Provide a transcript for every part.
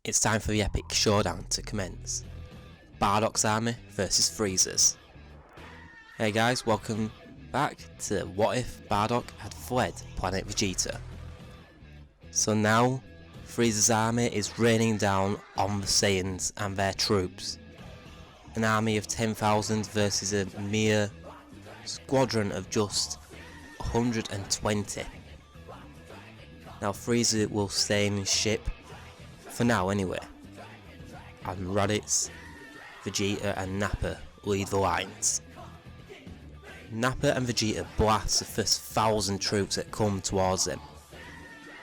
It's time for the epic showdown to commence. Bardock's army versus Freiza's. Hey guys, welcome back to What If Bardock Had Fled Planet Vegeta. So now, Freiza's army is raining down on the Saiyans and their troops. An army of 10,000 versus a mere squadron of just 120. Now Freiza will stay in his ship, for now anyway, and Raditz, Vegeta and Nappa lead the lines. Nappa and Vegeta blast the first 1,000 troops that come towards them,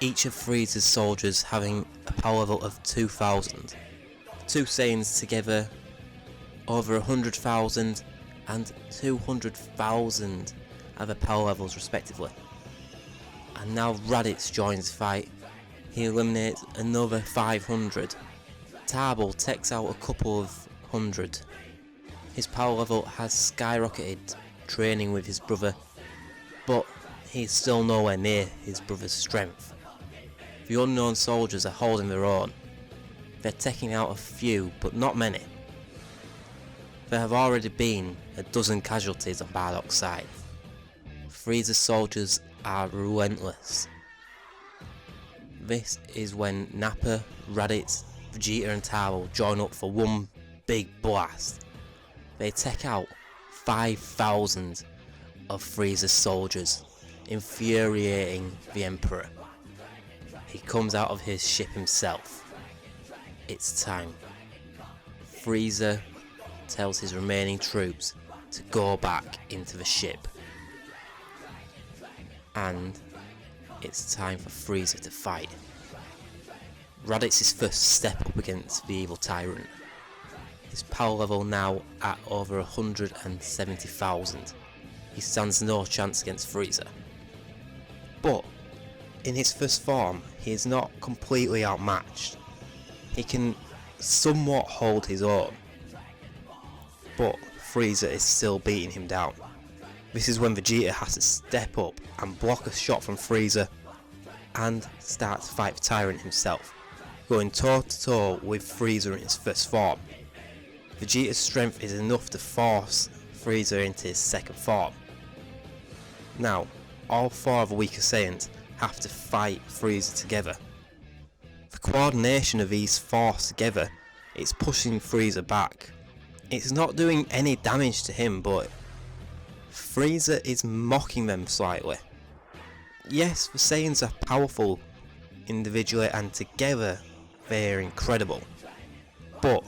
each of Freiza's soldiers having a power level of 2,000. Two Saiyans together over 100,000 and 200,000 have their power levels respectively. And now Raditz joins the fight. He eliminates another 500. Tarbell takes out a couple of hundred. His power level has skyrocketed training with his brother, but he's still nowhere near his brother's strength. The unknown soldiers are holding their own. They're taking out a few, but not many. There have already been a dozen casualties on Bardock's side. Freiza's soldiers are relentless. This is when Nappa, Raditz, Vegeta and Tarbell join up for one big blast. They take out 5,000 of Freiza's soldiers, infuriating the Emperor. He comes out of his ship himself. It's time. Freiza tells his remaining troops to go back into the ship. And it's time for Freiza to fight. Raditz's first step up against the evil tyrant. His power level now at over 170,000. He stands no chance against Freiza. But in his first form, he is not completely outmatched. He can somewhat hold his own, but Freiza is still beating him down. This is when Vegeta has to step up and block a shot from Freiza and start to fight the Tyrant himself, going toe to toe with Freiza in his first form. Vegeta's strength is enough to force Freiza into his second form. Now, all four of the weaker Saiyans have to fight Freiza together. The coordination of these four together is pushing Freiza back. It's not doing any damage to him, but Freiza is mocking them slightly. Yes, the Saiyans are powerful individually and together they're incredible, but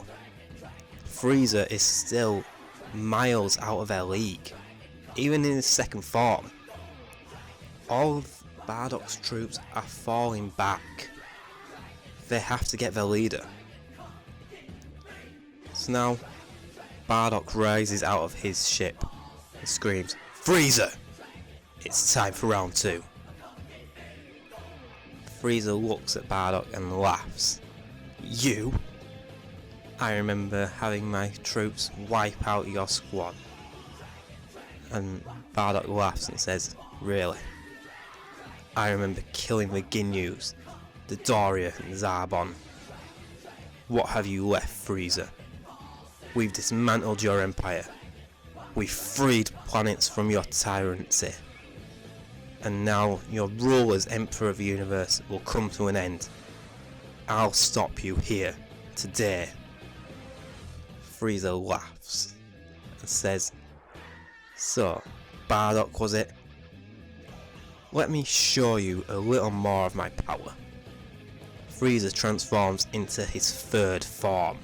Freiza is still miles out of their league, even in his second form. All of Bardock's troops are falling back. They have to get their leader. So now Bardock rises out of his ship and screams, "Freiza! It's time for round 2. Freiza looks at Bardock and laughs. "You? I remember having my troops wipe out your squad." And Bardock laughs and says, "Really? I remember killing the Ginyus, the Doria and Zarbon. What have you left, Freiza? We've dismantled your empire. We've freed planets from your tyranny. And now your rule as Emperor of the Universe will come to an end. I'll stop you here, today." Freiza laughs and says, "So, Bardock was it? Let me show you a little more of my power." Freiza transforms into his third form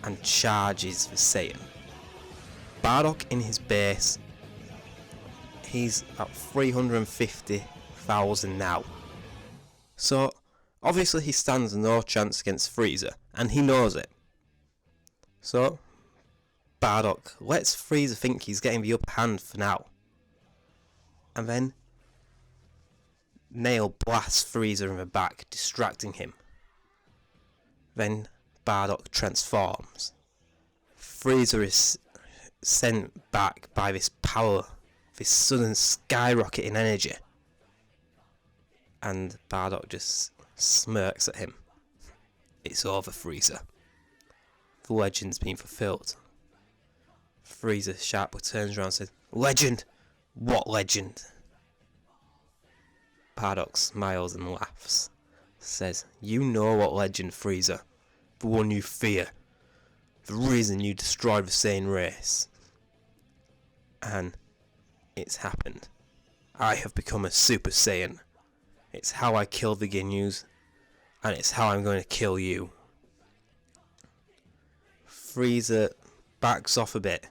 and charges the Saiyan. Bardock in his base, he's at 350,000 now. So obviously he stands no chance against Freiza, and he knows it. So Bardock lets Freiza think he's getting the upper hand for now. And then Nail blasts Freiza in the back, distracting him. Then Bardock transforms. Freiza is sent back by this power, this sudden skyrocketing energy. And Bardock just smirks at him. It's over, Freiza. The legend's been fulfilled. Freiza sharply turns around and says, Legend? What legend? Bardock smiles and laughs. Says, you know what legend, Freiza. The one you fear. The reason you destroyed the Saiyan race. And it's happened. I have become a Super Saiyan. It's how I killed the Ginyus. And it's how I'm going to kill you. Freiza backs off a bit.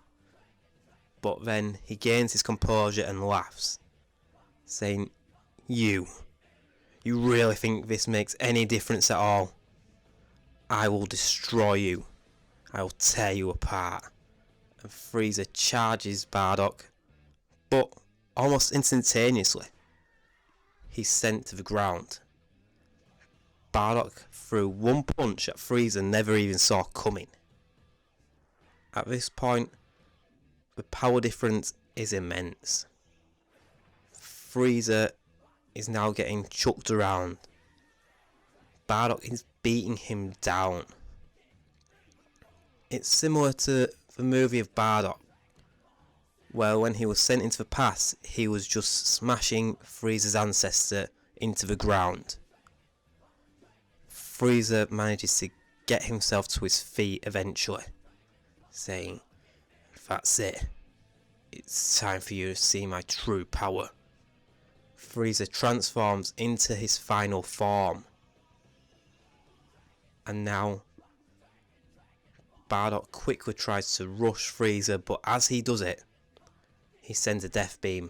But then he gains his composure and laughs. Saying, You really think this makes any difference at all? I will destroy you. I will tear you apart. And Freiza charges Bardock, but almost instantaneously, he's sent to the ground. Bardock threw one punch that Freiza never even saw coming. At this point, the power difference is immense. Freiza is now getting chucked around. Bardock is beating him down. It's similar to the movie of Bardock, where when he was sent into the past, he was just smashing Freiza's ancestor into the ground. Freiza manages to get himself to his feet eventually, saying, That's it. It's time for you to see my true power. Freiza transforms into his final form. And now, Bardock quickly tries to rush Freiza, but as he does it, he sends a death beam.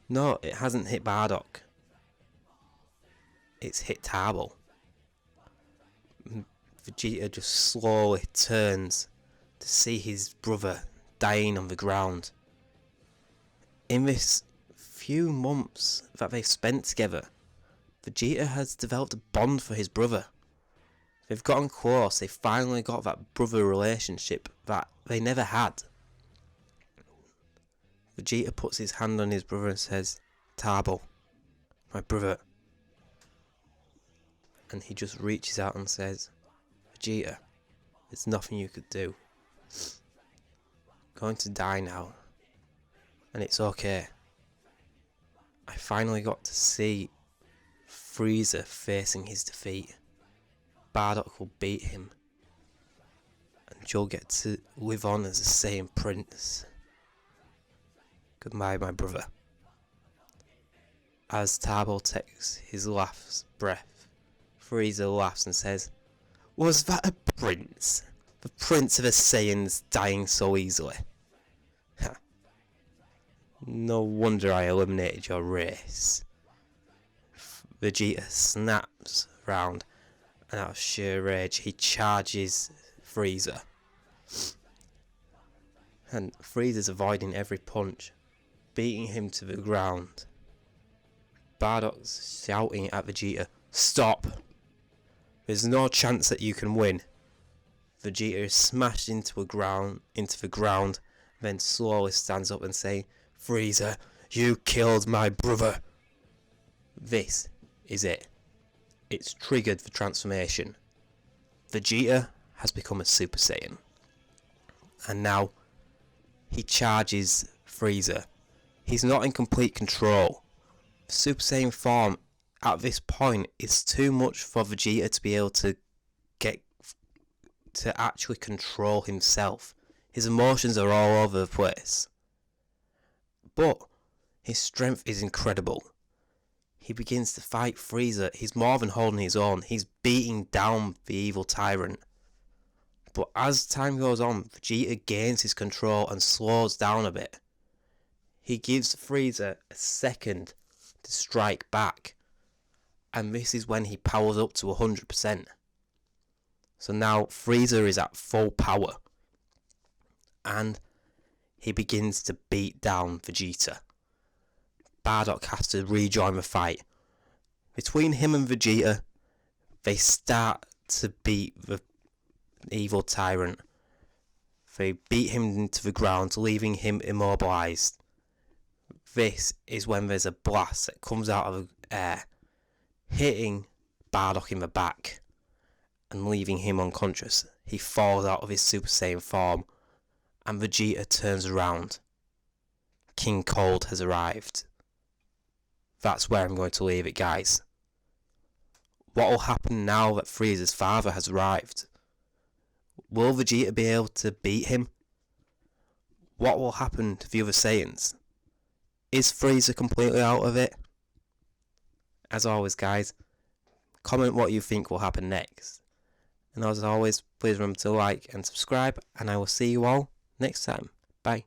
No, it hasn't hit Bardock. It's hit Tabo. Vegeta just slowly turns to see his brother dying on the ground. In this few months that they've spent together, Vegeta has developed a bond for his brother. They've gotten close, they finally got that brother relationship that they never had. Vegeta puts his hand on his brother and says, Tabo, my brother. And he just reaches out and says, Vegeta, there's nothing you could do. I'm going to die now. And it's okay. I finally got to see Freiza facing his defeat. Bardock will beat him. And you'll get to live on as a Saiyan prince. Goodbye, my brother. As Tabo takes his last breath, Freiza laughs and says, Was that a prince? The prince of the Saiyans dying so easily? Ha. No wonder I eliminated your race. Vegeta snaps round, and out of sheer rage he charges Freiza. And Frieza's avoiding every punch, beating him to the ground. Bardock's shouting at Vegeta, Stop! There's no chance that you can win. Vegeta is smashed into the ground, then slowly stands up and says, Freiza, you killed my brother. This is it. It's triggered the transformation. Vegeta has become a Super Saiyan. And now, he charges Freiza. He's not in complete control. Super Saiyan form at this point is too much for Vegeta to be able to actually control himself. His emotions are all over the place. But his strength is incredible. He begins to fight Freiza. He's more than holding his own. He's beating down the evil tyrant. But as time goes on, Vegeta gains his control and slows down a bit. He gives Freiza a second to strike back. And this is when he powers up to 100%. So now Freiza is at full power. And he begins to beat down Vegeta. Bardock has to rejoin the fight. Between him and Vegeta, they start to beat the evil tyrant. They beat him into the ground, leaving him immobilized. This is when there's a blast that comes out of the air, hitting Bardock in the back. and leaving him unconscious, he falls out of his Super Saiyan form, and Vegeta turns around. King Cold has arrived. That's where I'm going to leave it, guys. What will happen now that Frieza's father has arrived? Will Vegeta be able to beat him? What will happen to the other Saiyans? Is Frieza completely out of it? As always, guys, comment what you think will happen next. And as always, please remember to like and subscribe, and I will see you all next time. Bye.